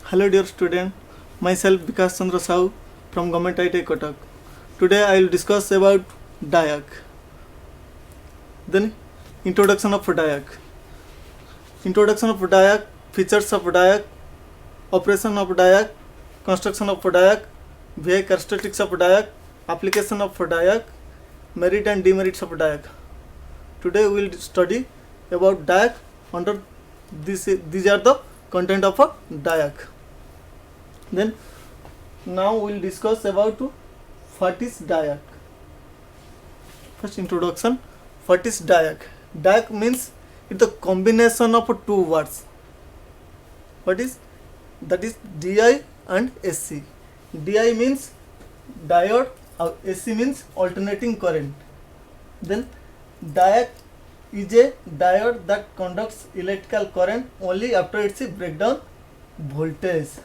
Hello dear student, myself Vikas Chandra Sahu from Government IT Kotak. Today I will discuss about DIAC. Then introduction of DIAC. Introduction of DIAC, features of DIAC, operation of DIAC, construction of DIAC, VI characteristics of DIAC, application of DIAC, merit and demerits of DIAC. Today we will study about DIAC under this. These are the content of a DIAC. Then now we will discuss about what is DIAC. First introduction. What is DIAC? DIAC means it's a combination of two words. What is that? Is DI and SC. DI means diode, SC means alternating current. Then DIAC is a diode that conducts electrical current only after its breakdown voltage.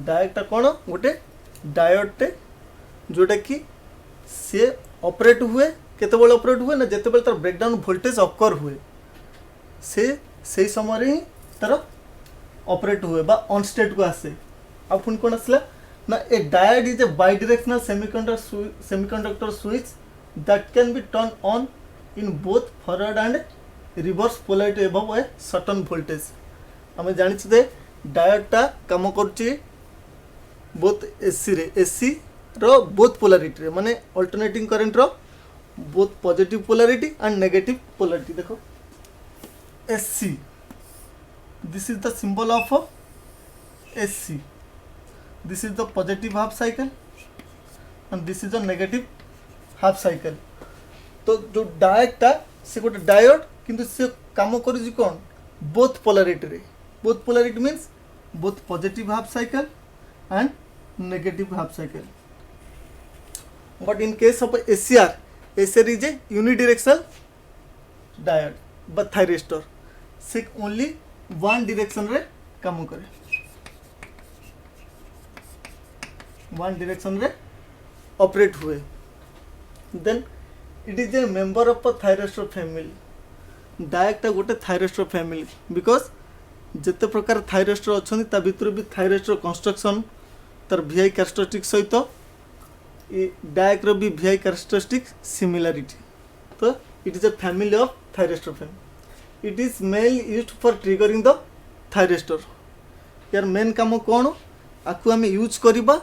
Direct कौन गोटे डायोडटे जोटा कि से operate हुए केतेबेले operate हुए ना जेतेबेले तार breakdown voltage अकर हुए से समय ही तार ऑपरेट हुए बा ऑन स्टेट को आसे अब पुणी कौन आसला ना a diode is a bidirectional semiconductor switch that can be turn on in both forward and reverse polarity above a certain voltage आम जानी डायोडटा काम कर बोथ एसी रो बोथ पोलैरिटी रे माने अल्टरनेटिंग करंट रो both positive polarity and negative polarity देखो AC this is the symbol of AC this is the positive half cycle and this is the negative half cycle तो जो डायोडटा से गोटे diode किंतु से काम करूँ कौन both polarity means both positive half cycle and negative half cycle. But in case of ACR is a unidirectional diode but thyristor से only one direction रे काम करे one direction रे operate हुए. Then it is a member of a thyristor family. Direct गोटे thyristor family because जिते प्रकार thyristor अच्छा ता भीतर भी थायरिस्टर कंस्ट्रक्शन तार VI कैरेक्टरिस्टिक सहित डायक भी VI कैरेक्टरिस्टिक सिमिलारिटी तो it is a family of thyristor family it is mainly used for triggering the thyristor यार मेन काम कौन आपको आम यूज करवा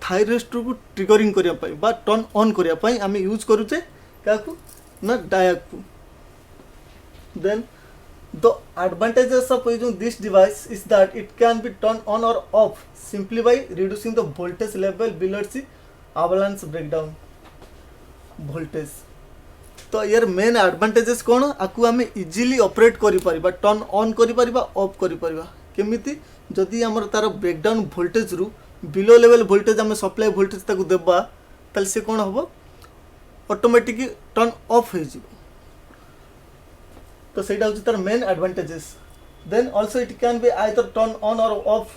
थायरिस्टर को ट्रिगरिंग करने बा टर्न ऑन करने आम यूज करुचे क्या ना डायक को. Then The advantages of using this device is that it can be turned on or off simply by reducing the voltage level below its avalanche breakdown voltage. तो यार main advantages कौन आपको आम easily operate करिपरिबा turn on करिपरिबा off करिपरिबा केमिति जदि आमर तार ब्रेकडाउन वोल्टेज रु बिलो लेवल वोल्टेज आम सप्लाई वोल्टेज ताकू देबा ताल से कौन हबो ऑटोमेटिक टर्न ऑफ हो जिवो तो ସେଇଟା ହେଉଛି ତାର main advantages. Then also it can be either turn on or off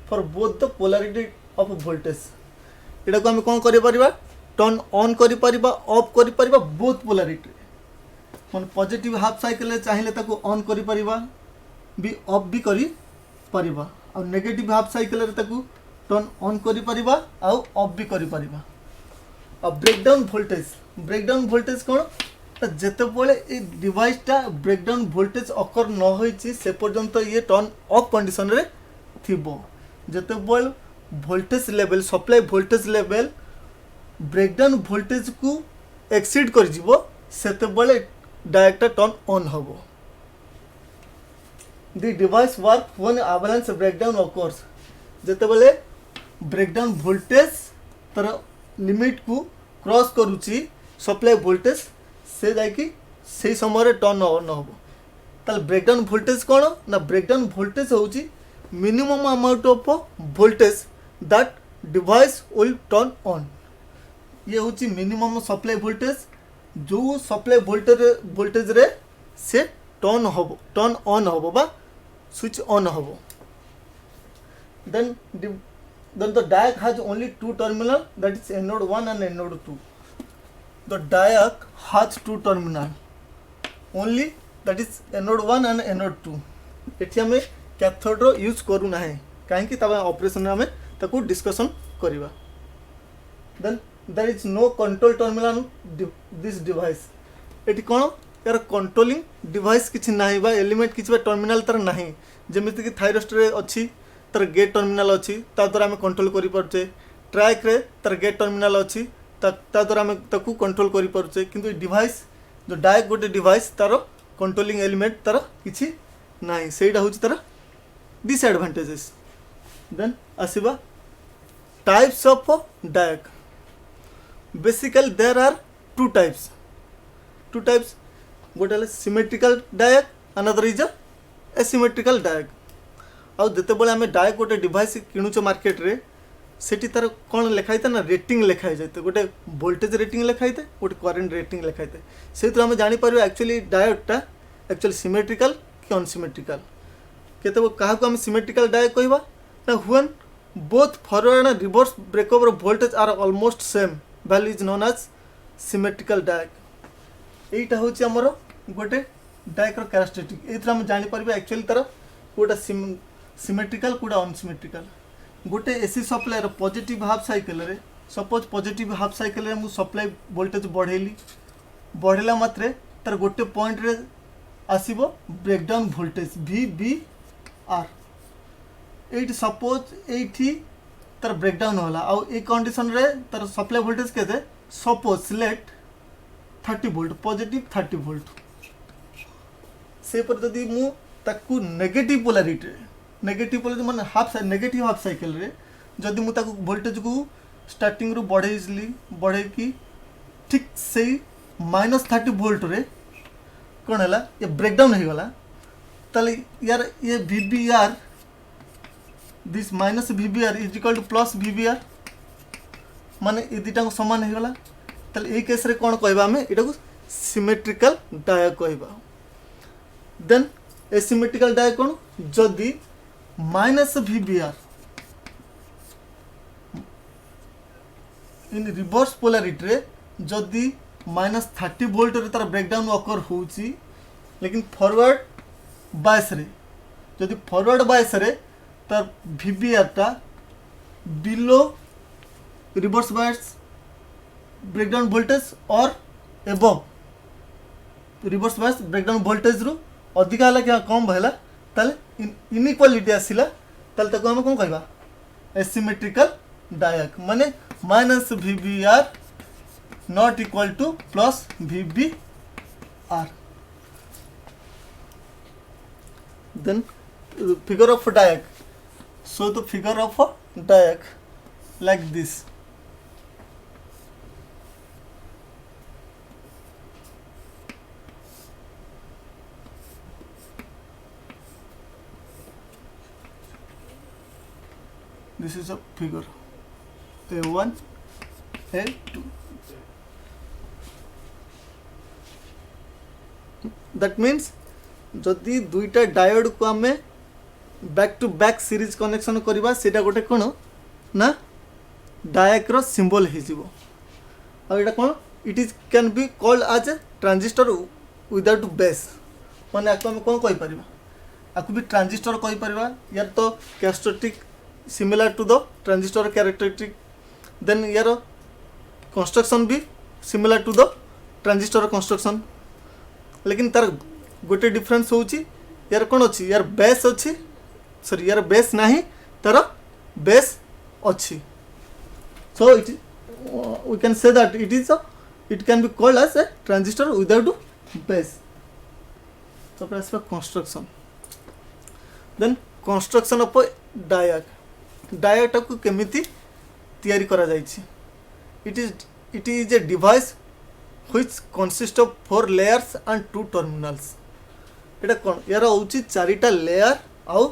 for both the polarity of voltage एटा को हम कौन करि परिबा टर्न ऑन करि परिबा ऑफ करि परिबा बोथ पोलैरिटी मन पॉजिटिव हाफ साइकिल चाहिए ताको ऑन करि परिबा भी ऑफ भी करि परिबा और नेगेटिव हाफ साइकिल रे ताको टर्न ऑन करि परिबा और ऑफ भी करि परिबा. अब ब्रेकडाउन वोल्टेज कोन जिते बड़े ये डिवाइसटा ब्रेकडाउन वोल्टेज अकर न होइछि से पर्यंत ये टर्न ऑफ कंडीशन रे थिबो जिते बड़े voltage level supply voltage level breakdown voltage को एक्सीड कर जिवो सेते बड़े डायरेक्ट टर्न ऑन होबो. The device work when avalanche breakdown occurs जिते बड़े ब्रेकडाउन वोल्टेज तर लिमिट को क्रॉस करूची सप्लाई वोल्टेज से जाकि से समय टर्न ऑन हम ताल ब्रेकडाउन वोल्टेज कौन ना ब्रेकडाउन वोल्टेज हूँ minimum amount of voltage that device will turn on ये हूँ मिनिमम सप्लाई वोल्टेज जो सप्लाई वोल्टेज रे से टर्न ऑन हम बा स्विच ऑन हम. Then the diac has only two terminal that is anode 1 and anode 2. The diac has two terminal only that is anode 1 and anode 2 एठी हमें cathode use करू ना कहीं ऑपरेशन आम ताकू डिस्कशन करवा। Then there is no control terminal this device. एटी कौन यार कंट्रोलिंग डिवाइस किसी ना एलिमेंट किसी टर्मिनाल तार ना जमीक थायरोस्टर अच्छी तार गेट टर्मिनाल अच्छी द्वारा आम कंट्रोल करें। ट्रैक रे तार गेट टर्मिनाल अच्छी द्वारा आम ताकू कंट्रोल करें। किंतु डिवाइस जो डायक गोटे डिवाइस तार कंट्रोलिंग एलिमेंट तार किसी ना सेटा हूँ तार डिसएडवांटेजेस। देन आसवा types of diac. Basically there are two types गोटे symmetrical diac another is asymmetrical diac. आउ जिते बड़े आम डायक गोटे डिवाइस किणुच मार्केट रे सेठी तार कौन लिखाई था ना रेटिंग लिखाई जाए गोटे वोल्टेज रेटिंग लिखाई था गोटे करेन्ट रेटिंग लिखाई था से आम जापर एक्चुअली डायोडटा एक्चुअली सिमेट्रिकल कि अनसिमेट्रिकल केते क्या आम सिमेट्रिकल डायक कहवा ना when both forward and reverse breakover voltage are almost same value is known as symmetrical diac. यहीटा हूँ आमर गोटे डायकर कैरेक्टरिस्टिक ये आम जापर एक्चुअली तार कौटा सिमेट्रिकल कौटा अनसिमेट्रिकल। गोटे AC supplier positive half cycle रे सपोज पॉजिटिव हाफ साइकिल रे मु सप्लाई वोल्टेज बढ़ेला मात्रे तार गोटे पॉइंट रे आसीबो breakdown voltage V B R. एटी सपोज एटी तार ब्रेकडाउन होला आउ ए कंडीशन रे तार सप्लाई वोल्टेज केते suppose select 30 volt positive 30 volt. से पर जदि मु ताकू नेगेटिव पोलारिटी माने हाफ नेगेटिव हाफ साइकिल रे जदि मु ताकू वोल्टेज को स्टार्टिंग रू बढ़े कि ठीक से -30 वोल्ट रे कौन है ये ब्रेकडाउन हो गला ताले यार ये VBR this minus VBR is equal two plus VBR माने ये दुटा समान हो गला ताले ए केस रे कौन कहबा हमें एटा को सिमेट्रिकल डायक कहबा। देन एसिमेट्रिकल डायक कौन जदि माइनस VBR इन रिवर्स पोलारिटी रे जदि -30 वोल्ट रे तार ब्रेकडाउन अकर होउची लेकिन फॉरवर्ड बायस रे जदि फॉरवर्ड बायस रे तार VBR टा below reverse bias breakdown voltage or above reverse bias breakdown voltage रु अधिका हला क्या कम भला ताले इनइक्वालिटी आसिला ताले ताको हम कोन कहबा एसिमेट्रिकल डायक माने -VBR not equal to plus VBR. Then figure of diac. So the figure of a diac like this. This is a figure A1, A2. That means जदि दुईटा डायोड को आम back to back series connection करवा सेटा गोटे कौन ना diac symbol हो कौन it is can be called as a transistor without base माने आपको आम कौन कहीपर आपको भी ट्रांजिस्टर कहीपर यार तो characteristic similar to the transistor characteristic. Then यार कंस्ट्रक्शन भी similar to the transistor construction लेकिन तार गोटे डिफरेंस होची यार कौन अच्छी यार बेस अच्छी सॉरी यार बेस नहीं तार बेस अच्छी। So it we can say that it can be called as a transistor without base. तो construction then construction of diac को केमिति तैयारी करा जायछि। It is a device which consist of 4 layers and 2 terminals। एटा कौन यार हूँ 4टा लेयर आउ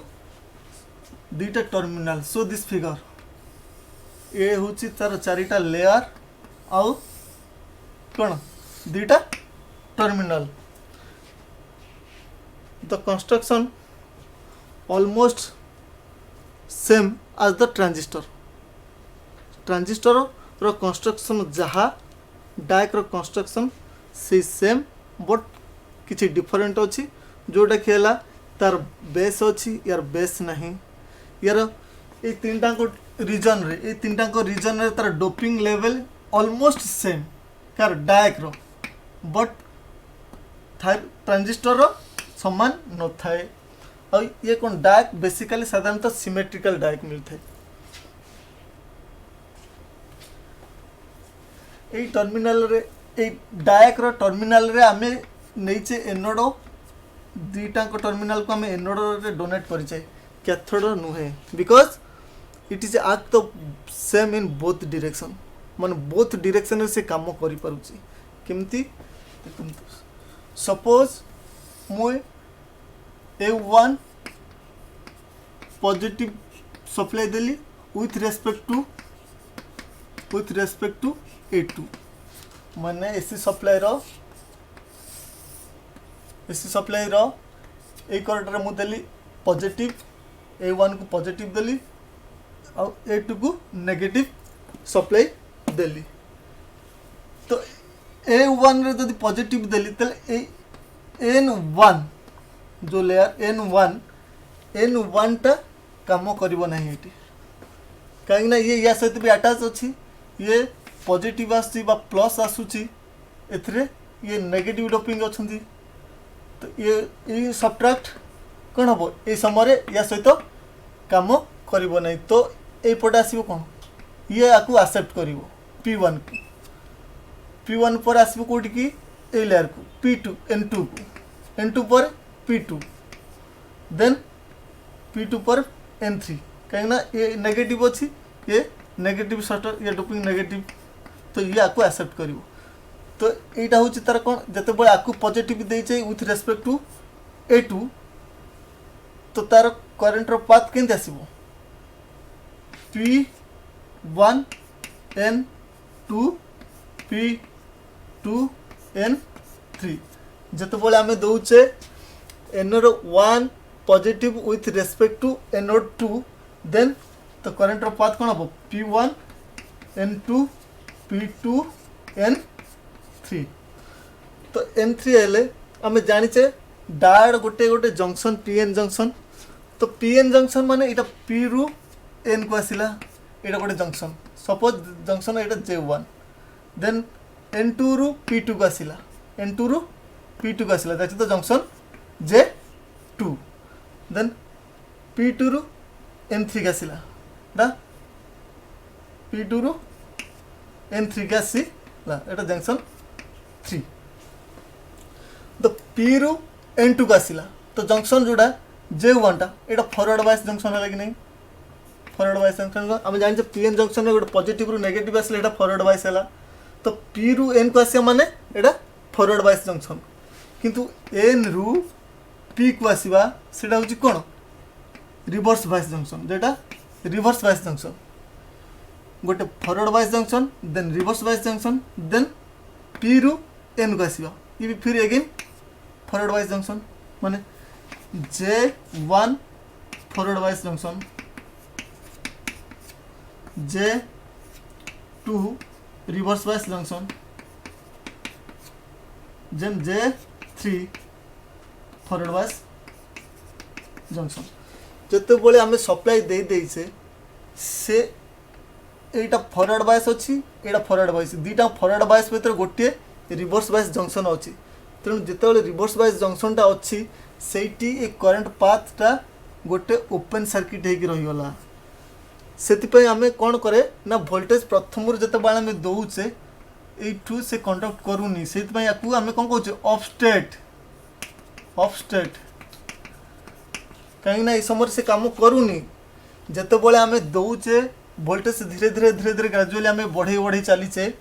2टा टर्मिनाल। सो दिस फिगर ये हूँ तार 4टा लेयर आउ कौन 2टा terminal. The construction almost same as the transistor रो कंस्ट्रक्शन जहाँ डायक रो कंस्ट्रक्शन से सेम बट किसी डिफरेंट अच्छी जोटा कि तार बेस अच्छी यार बेस नहीं यार ये तीनटा को रीजन रे तार डोपिंग लेवल ऑलमोस्ट सेम कार डायक रो बट ट्रांजिस्टर रो समान न थाए और ये कौन डायक बेसिकली साधारणतः सिमेट्रिकल डायक मिलता है এই टर्मिनाल रे डायक रो टर्मिनाल रे आमे नहींचे एनोड दुईटा टर्मिनाल को आम एनोड रे डोनेट करें कैथोड नुहे because it is act the same in both direction माने बोथ डायरेक्शन से काम करि पारुची केमती सपोज मु A1 पॉजिटिव सप्लाई देली विथ रेस्पेक्ट टू A2 माने एसी सप्लाई रो ए करंट रे मु देली पॉजिटिव A1 को पॉजिटिव देली और A2 को नेगेटिव सप्लाई देली तो A1 रे जदि पॉजिटिव देली तले N1 जो लेयर N1 टा काम करिवो नाही एटी काहे ना ये या सहित भी अटैच अछि ये पॉजिटिव आसी बा प्लस आसुची एथरे ये नेगेटिव डोपिंग अछंती तो ये सब्ट्रैक्ट कौन हम ये समय या सहित काम करिवो नाही तो ए पटे आसीबो कोन ये आकु एक्सेप्ट करिवो P1 पर आसीबो कोठी की ए लेयर को P2 N2 पर P2 देन P2 पर N3 कहीं ना ये नेगेटिव अच्छी ये नेगेटिव सटर ये डोपिंग नेगेटिव तो ये आपको एक्सेप्ट करिवो तो एटा होची तार कोन जते बळे आपको पॉजिटिव देइछे विथ रेस्पेक्ट टू A2 तो तार करंट रो path केंते आसीबो P1 N2 P2 N3 जते बळे आमे दउछे anode 1 positive with respect to anode 2 then तो करंट रो पाथ कोन हबो P1 N2 P2 N3 तो N3 हेले आमे जानिचे डायड गोटे जंक्शन PN जंक्शन तो PN जंक्शन माने एटा P रु N को आसिला एटा गोटे जंक्शन सपोज जंक्शन एटा J1 देन N2 रु P2 को आसिला that is the junction J2 then P2 रु N3 का आसिला ना P2 रु N3 का आसिला एटा जंक्शन 3 तो P रु N2 का आसिला तो जंक्शन जोड़ा J1 टा एटा फॉरवर्ड बायस जंक्शन है कि नहीं फॉरवर्ड बायस जंक्शन हम जानि PN जंक्शन रे गोटे पॉजिटिव रु नेगेटिव आसिला एटा फॉरवर्ड बायस हैला तो P रु N को आसिया माने एटा फॉरवर्ड बायस जंक्शन किंतु N रु P को आसीबा सेटा होची कोन रिवर्स बायस जंक्शन जेटा रिवर्स बायस जंक्शन गोटे forward bias junction then reverse bias junction then P रु N को आसीबा ये भी फिर अगेन फॉरवर्ड बायस जंक्शन माने J1 forward bias junction J2 reverse bias junction then J3 forward bias junction जते बोले आमे सप्लाई दे देइसे से एटा फॉरवर्ड बायस अछि एटा फॉरवर्ड बायस दीटा फॉरवर्ड बायस भीतर गोटे रिवर्स बायस जंक्शन अछि तेणु जिते रिवर्स बायस जंक्शन टा अच्छी सेठी एक करंट पाथ टा गोटे ओपन सर्किट होगी रहीगला से आम कौन करे ना वोल्टेज प्रथम जिते बारे आम दौचे यू से कंडक्ट करूनी से आम कौन कह ऑफस्टेट कहीं ये समय से काम करूनी जिते बड़े आम दौचे वोल्टेज धीरे धीरे धीरे धीरे ग्रेजुअली आम बढ़े बढ़े चलीचे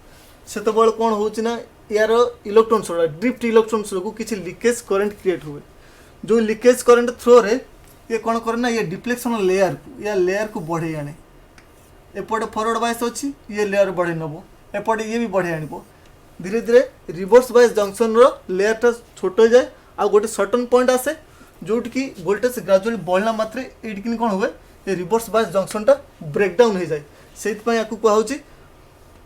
से कौन होना यार इलेक्ट्रॉन्स ड्रिफ्ट इलेक्ट्रॉन्स को किसी लीकेज करंट क्रिएट हुए जो लीकेज करंट थ्रो रे ये कौन करे ना ये डिफ्लेक्शन लेयर को बढ़े आने एपटे फॉरवर्ड बायस अच्छी ये लेयर बढ़े नब एपटे ये भी बढ़े आने धीरे धीरे रिवर्स बायस जंक्शन रो लेयर टा छोट हो जाए आ गोटे सर्टन पॉइंट आसे जोट कि वोल्टेज ग्रेजुअली बढ़ला मात्रे ये कौन हुए ये रिवर्स बायस जंक्शन टा ब्रेकडाउन हो जाए से कहुची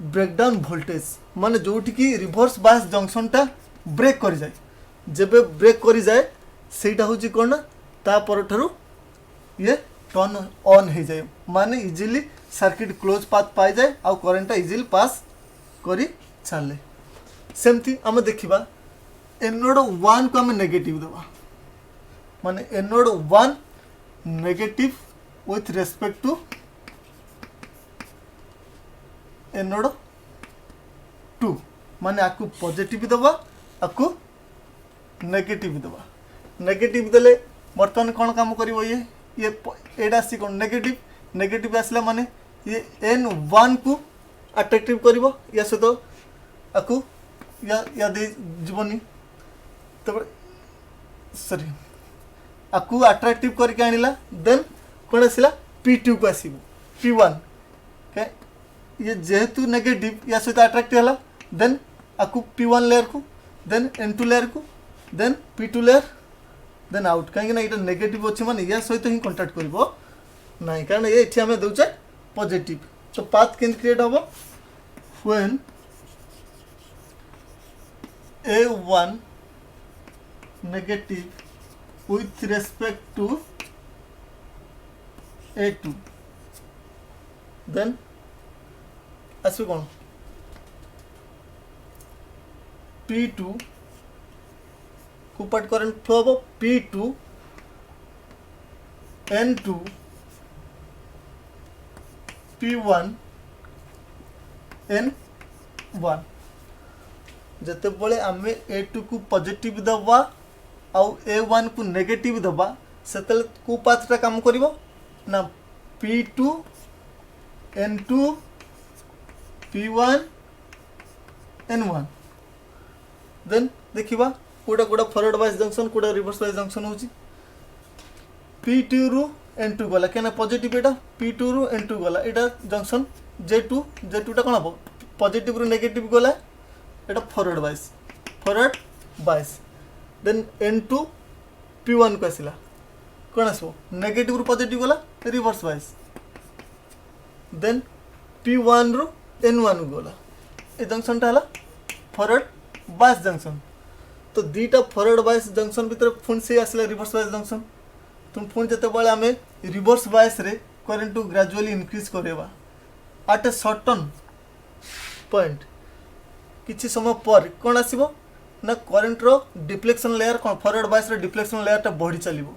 ब्रेकडाउन वोल्टेज माने जोटी की रिवर्स बायस जंक्शन टा ब्रेक कर जाए जब ब्रेक कर जाए सेटा होची कोन ना ता पर ठारू ये टर्न ऑन हो जाए माने इजिली सर्किट क्लोज पाथ पाई जाए आउ करेंटा इजिली पास करी छाड़े सेमती आम देखा एनोड 1 को आम नेगेटिव देवा माने anode 1 negative with respect to anode 2 माने आपको पॉजिटिव दबा आपको नेगेटिव दबा नेगेटिव देले बर्तमान कौन काम करिवो ये एडा सी कौन नेगेटिव नेगेटिव आसला माने ये N1 को अट्रैक्टिव करिवो या सहित आपको या दे जीवनी तब सॉरी आपको अट्रैक्टिव करके आनिला देन कौन आसला P2 को आसीबो P1 के ये जेहेतु नेगेटिव या सहित अट्रैक्टिव हला देन आपको P1 लेयर को देन N2 लेयर को देन P2 लेयर देन आउट कहीं ये नेगेटिव अच्छे माने या सहित ही कंटाक्ट करिवो नहीं कारण ये इठी हमें दउचे पॉजिटिव तो पाथ केन क्रिएट हबो when A1 negative with respect to A2 then आसो कोन P2 कुपट करंट फ्लो हम P2 N2 P1 N1 जते बळे आमे A2 को पॉजिटिव दबा आउ A1 को नेगेटिव दबा सेतल को पाथटा काम करिवो ना P2 N2 P1 N1 then देखिबा कोडा कोडा फॉरवर्ड वाइज जंक्शन कोडा रिवर्स वाइज जंक्शन होची P2 रु N2 गला केना पॉजिटिव एटा P2 रु N2 गला एटा जंक्शन J2 टा कोन हबो पॉजिटिव रु नेगेटिव गला एटा forward wise then N2 P1 को आसिला कोन आसो नेगेटिव रु पॉजिटिव गला रिवर्स वाइज देन P1 रु N1 गला ए जंक्शन टा हला फॉरवर्ड वाइज जंक्शन तो दीटा फॉरवर्ड वाइज जंक्शन भीतर पुणी से आसला रिवर्स वाइज जंक्शन तुम पुणी जिते बळे आमे रिवर्स वाइज रे करंट टू ग्रेजुअली इंक्रीज करेवा एट ए सर्टन पॉइंट किछि समय पर कोन आसीबो ना करंट रो डिफ्लेक्शन लेयर कोन फॉरवर्ड वाइज रे डिफ्लेक्शन लेयर टा बढ़ी चलिबो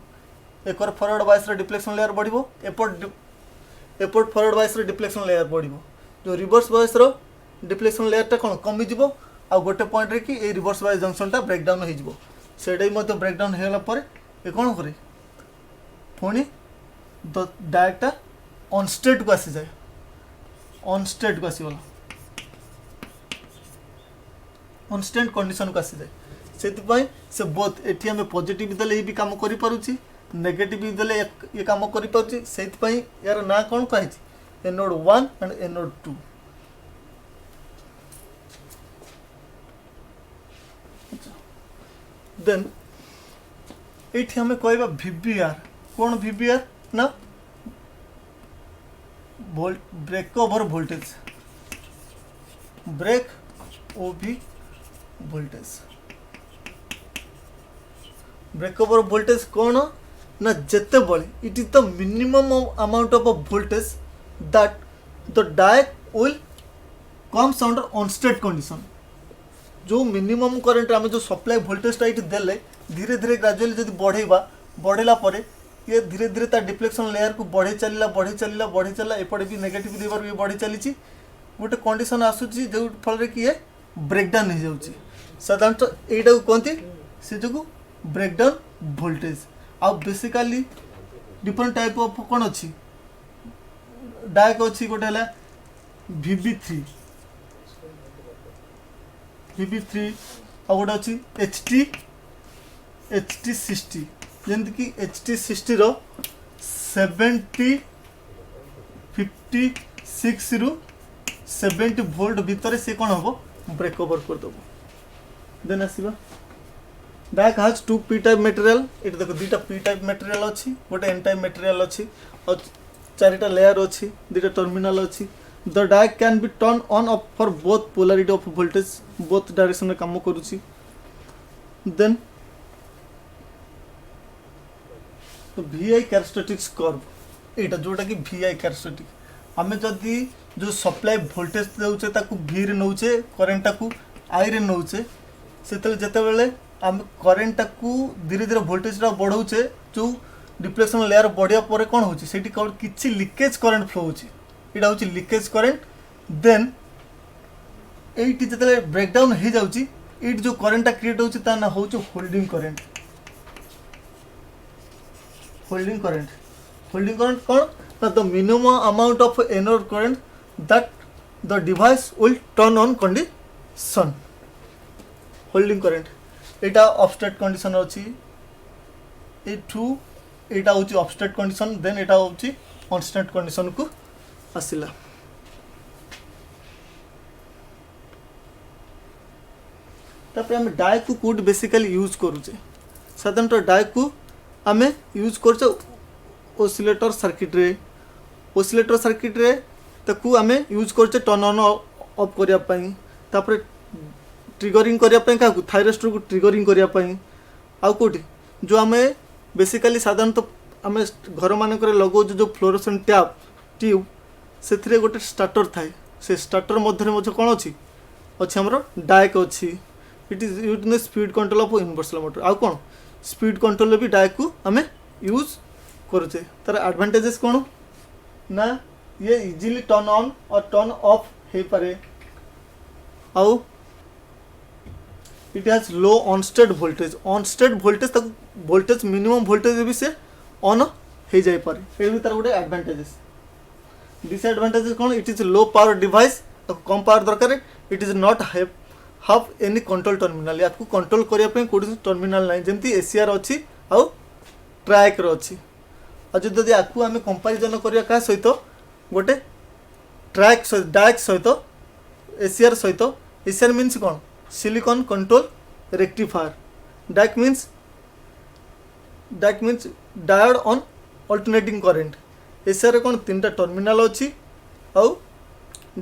एकर फॉरवर्ड वाइज रे डिफ्लेक्शन लेयर बढ़िबो एपोर्ट फॉरवर्ड वाइज रे डिफ्लेक्शन लेयर बढ़िबो जो रिवर्स वाइज रो डिफ्लेक्शन लेयर टा कोन कमी जिवो आ गोटे पॉइंट रे कि ए रिवर्स वाइज जंक्शन टा ब्रेकडाउन हो जिवो सेडै मते ब्रेकडाउन हेला पर ए कोन करे पुणी डायरेक्ट ऑन स्टेट को आसी जाए ऑन स्टेट को आसीगला ऑन स्टेट कंडीशन को आसी जाए से बोथ एठी हमें पॉजिटिव देले भी काम करि पारुची नेगेटिव देले ये काम करि पारुची सेति यार ना कोन कहै छी एनोड 1 एंड एनोड 2 देन एठी हमें कहबा VBR कौन VBR ना ब्रेक ओवर वोल्टेज ब्रेक ओवी वोल्टेज ब्रेक ओवर वोल्टेज कौन ना जिते बड़े it is the minimum amount of voltage that the डायक will comes under on state condition जो मिनिमम करंट आम जो सप्लाई वोल्टेज टा देले धीरे धीरे ग्रेजुअली जब बढ़ेला पर ये धीरे धीरे ता डिफ्लेक्शन लेयर को बढ़े चलला एपटे भी नेगेटिव देवर भी बढ़ी चली गोटे कंडीशन आसूची जो फल कि ये ब्रेकडाउन हो जाऊँगी साधारणतः यहीटा को कहते से जो ब्रेकडाउन वोल्टेज आ बेसिकाली डिफरेंट टाइप ऑफ कौन अच्छी डायक अच्छी गोटे है VB3 आ गोटे अच्छी HT60 जमती कि HT60 रो 56 रु 70 वोल्ट भितर से कौन हम ब्रेक ओवर करदेव देन आसवा डायक हाज 2 P टाइप मटेरियल ये देख दुटा P टाइप मटेरियल अच्छी गोटे N टाइप मटेरियल अच्छी और 4टा लेयर अच्छी 2टा टर्मिनल अच्छी the डायक can be turn on off for both polarity of voltage both direction में काम करुच्ची देन VI कैरेक्टरिस्टिक्स कर्व एटा जोटा कि VI कैरेक्टरिस्टिक आम जदि जो सप्लाई वोल्टेज देउचे ताकू V रे नौचे करेंट टाकू I रे नौचे जेतेबेले आम करेंट टाकू धीरे धीरे वोल्टेज टा बढ़ाउचे जो डिप्लेक्शन लेयर बढ़िया पर कौन होची सेठी किछि लीकेज करेंट फ्लो होची एटा होची लीकेज करेंट देन एटी जेतेबेले ब्रेकडाउन हो जाउची एट जो करेंट क्रिएट होची ता ना होची होल्डिंग करेंट कौन the minimum amount of anode current that the device will turn on condition holding current Etah ऑफस्टेट condition अछि एठू एटा होची ऑफस्टेट कंडीशन देन एटा होची ऑनस्टेट कंडीशन को आसिला तापर हम डाई को कोड बेसिकली यूज करूचे साधारणतः डाई को आमे यूज करछो ओसिलेटर सर्किट रे ताकू आमे यूज करछे टर्न ऑन ऑफ करिया पई तापर ट्रिगरिंग करिया पई का थायरिस्टर को ट्रिगरिंग करिया पई आ कोठी जो आमे बेसिकली साधारणतः आमे घर मान लगो जो फ्लोरोसेंट ट्यूब से गोटे स्टार्टर थाए से स्टार्टर मध्य कौन अच्छी अच्छी आमर डायक अच्छी it is use in speed control of universal motor आउ कौन स्पीड कंट्रोल भी डायक को आम यूज करुचे तार एडवांटेजेस कौन ना ये इजीली टर्न ऑन और टर्न ऑफ हो पारे आउ इट हैज लो ऑनस्टेट वोल्टेज तक वोल्टेज मिनिमम वोल्टेज भी से ऑन हो जाए पारे ये भी तार गोटे एडवांटेजेस डिसएडवांटेजेस कौन it is low power device कम पावर दरकार it is not have any control terminal या कंट्रोल करने कौन टर्मिनाल ना जमी एसीआर अच्छी आउ ट्रैक अच्छी जदि आपको आम कंपारिजन करिया का सहित गोटे ट्रैक डायक सहित एसीआर सहित एसीआर मीन्स कौन silicon control rectifier डायक means diode on alternating current ACR कौन 3टा टर्मिनाल अच्छी आउ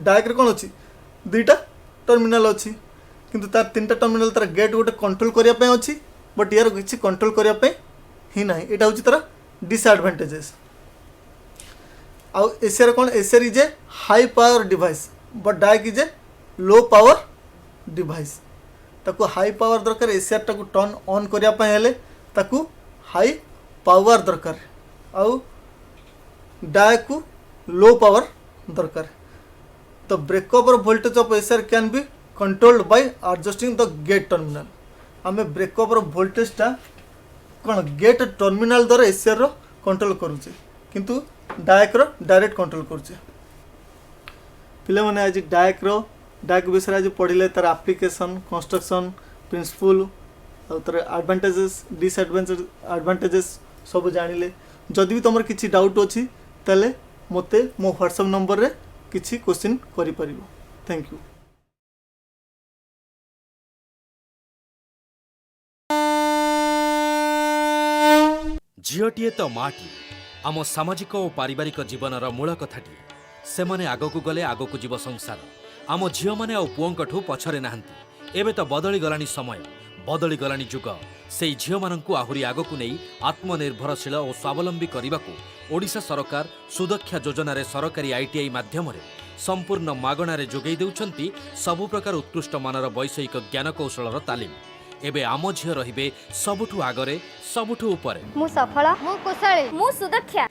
डायक कौन अच्छी 2टा टर्मिनाल अच्छी किंतु तार 3टा टर्मिनाल तार गेट गोटे कंट्रोल करने अच्छी बट यार किसी कंट्रोल करने ही ना यहाँ हूँ तार डिसएडवांटेजेस आउ एसीआर कौन ACR is a high power device but डायक is a low power device ताकू हाई पावर दरकार एसीआर टाकू टर्न ऑन करने हेले ताकू हाई पावर दरकार आउ डायक को लो पावर दरकार तो breakover voltage of SCR can be controlled by adjusting the gate terminal आम ब्रेकओवर वोल्टेज टा कौन गेट टर्मिनाल द्वारा एसीआर रो कंट्रोल करुचे किंतु डायक रो डायरेक्ट कंट्रोल करुचे पिले माने आज डायक विषय आज पढ़िले तार एप्लिकेशन कंस्ट्रक्शन प्रिंसिपल और तार एडवांटेजेस डिसएडवांटेजेस सब जानिले जदि भी तुम किसी डाउट अच्छी ताले मते मो व्हाट्सएप नंबर रे किसी क्वेश्चन करि परिबो थैंक यू झीटीए तो माटी आम सामाजिक और पारिवारिक जीवनर मूल कथाटी से माने आगकू गले आगकू जीव संसार आम झील मैंने और पुओं पछरे नाहांती एबे तो बदली गलानी समय बदली गलानी जुग से झील मानू आहुरी आगकू नहीं आत्मनिर्भरशील और स्वावलंबी करने को ओडिशा सरकार सुदक्षा योजन सरकारी आईटीआई माध्यम संपूर्ण मागणार जोगई देउछंती सबु प्रकार उत्कृष्ट मानर वैषयिक ज्ञान कौशलर तालीम एबे आम झील रहिबे सबुठु आगरे सबुठु उपरे मु सफल मु कुशली मु सुदक्षा